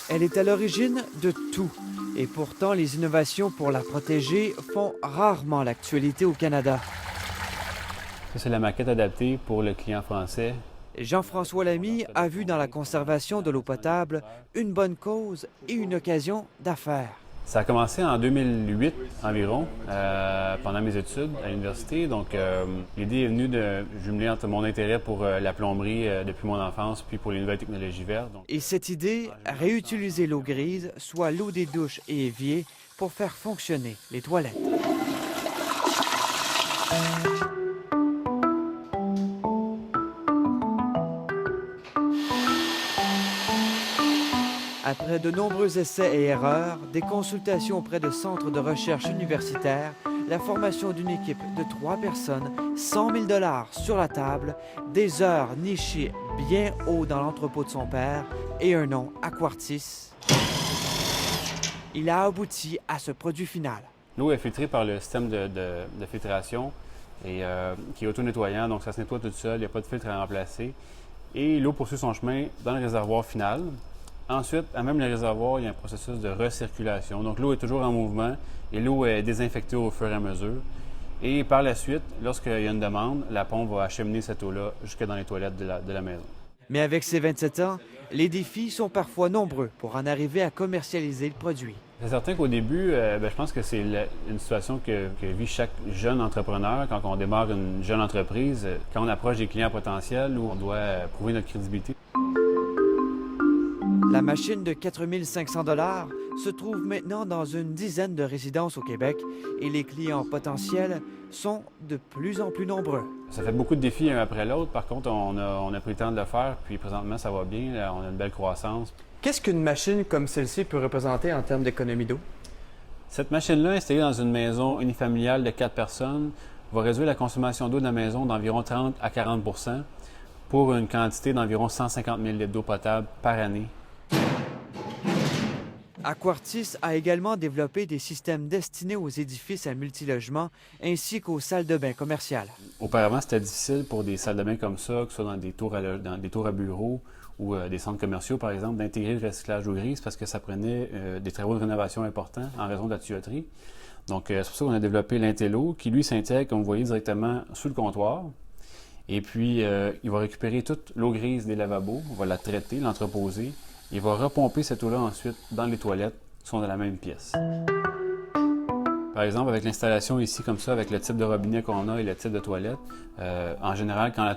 Elle est à l'origine de tout. Et pourtant, les innovations pour la protéger font rarement l'actualité au Canada. Ça, c'est la maquette adaptée pour le client français. Jean-François Lamy a vu dans la conservation de l'eau potable une bonne cause et une occasion d'affaires. Ça a commencé en 2008 environ, pendant mes études à l'université. Donc, l'idée est venue de jumeler entre mon intérêt pour la plomberie depuis mon enfance, puis pour les nouvelles technologies vertes. Donc... Et cette idée, réutiliser l'eau grise, soit l'eau des douches et éviers, pour faire fonctionner les toilettes. Après de nombreux essais et erreurs, des consultations auprès de centres de recherche universitaires, la formation d'une équipe de 3 personnes, 100 000 $ sur la table, des heures nichées bien haut dans l'entrepôt de son père et un nom, Aquartis, il a abouti à ce produit final. L'eau est filtrée par le système de filtration et, qui est auto-nettoyant, donc ça se nettoie tout seul, il n'y a pas de filtre à remplacer. Et l'eau poursuit son chemin dans le réservoir final. Ensuite, à même le réservoir, il y a un processus de recirculation. Donc, l'eau est toujours en mouvement et l'eau est désinfectée au fur et à mesure. Et par la suite, lorsqu'il y a une demande, la pompe va acheminer cette eau-là jusque dans les toilettes de la maison. Mais avec ses 27 ans, les défis sont parfois nombreux pour en arriver à commercialiser le produit. C'est certain qu'au début, je pense que c'est une situation que vit chaque jeune entrepreneur quand on démarre une jeune entreprise, quand on approche des clients potentiels où on doit prouver notre crédibilité. La machine de 4 500 $ se trouve maintenant dans une dizaine de résidences au Québec et les clients potentiels sont de plus en plus nombreux. Ça fait beaucoup de défis un après l'autre. Par contre, on a pris le temps de le faire, puis présentement, ça va bien. Là, on a une belle croissance. Qu'est-ce qu'une machine comme celle-ci peut représenter en termes d'économie d'eau? Cette machine-là, installée dans une maison unifamiliale de 4 personnes, va réduire la consommation d'eau de la maison d'environ 30 à 40 % pour une quantité d'environ 150 000 litres d'eau potable par année. Aquartis a également développé des systèmes destinés aux édifices à multilogements ainsi qu'aux salles de bain commerciales. Auparavant, c'était difficile pour des salles de bain comme ça, que ce soit dans des tours à bureaux ou des centres commerciaux, par exemple, d'intégrer le recyclage d'eau grise parce que ça prenait des travaux de rénovation importants en raison de la tuyauterie. Donc, c'est pour ça qu'on a développé l'Intello qui, lui, s'intègre, comme vous voyez, directement sous le comptoir. Et puis, il va récupérer toute l'eau grise des lavabos, on va la traiter, l'entreposer. Il va repomper cette eau-là ensuite dans les toilettes qui sont dans la même pièce. Par exemple, avec l'installation ici, comme ça, avec le type de robinet qu'on a et le type de toilette, en général, quand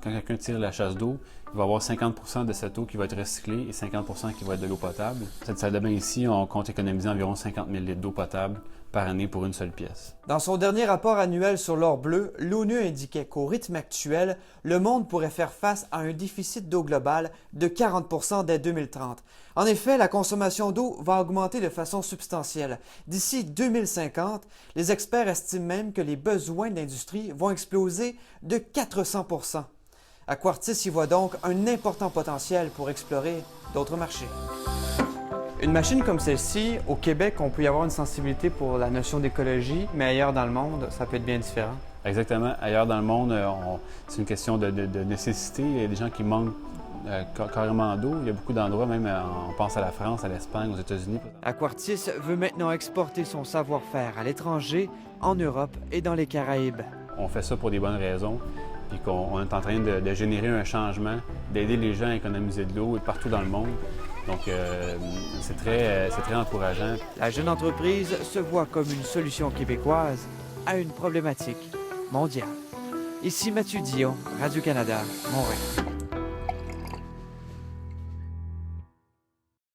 quelqu'un tire la chasse d'eau, il va y avoir 50 % de cette eau qui va être recyclée et 50 % qui va être de l'eau potable. Cette salle de bain ici, on compte économiser environ 50 000 litres d'eau potable par année pour une seule pièce. Dans son dernier rapport annuel sur l'or bleu, l'ONU indiquait qu'au rythme actuel, le monde pourrait faire face à un déficit d'eau global de 40 % dès 2030. En effet, la consommation d'eau va augmenter de façon substantielle. D'ici 2050, les experts estiment même que les besoins de l'industrie vont exploser de 400 %. Aquartis y voit donc un important potentiel pour explorer d'autres marchés. Une machine comme celle-ci, au Québec, on peut y avoir une sensibilité pour la notion d'écologie, mais ailleurs dans le monde, ça peut être bien différent. Exactement. Ailleurs dans le monde, c'est une question de nécessité. Il y a des gens qui manquent carrément d'eau. Il y a beaucoup d'endroits, même on pense à la France, à l'Espagne, aux États-Unis. Aquartis veut maintenant exporter son savoir-faire à l'étranger, en Europe et dans les Caraïbes. On fait ça pour des bonnes raisons, puis qu'on est en train de générer un changement, d'aider les gens à économiser de l'eau partout dans le monde. Donc, c'est très encourageant. La jeune entreprise se voit comme une solution québécoise à une problématique mondiale. Ici Mathieu Dion, Radio-Canada, Montréal.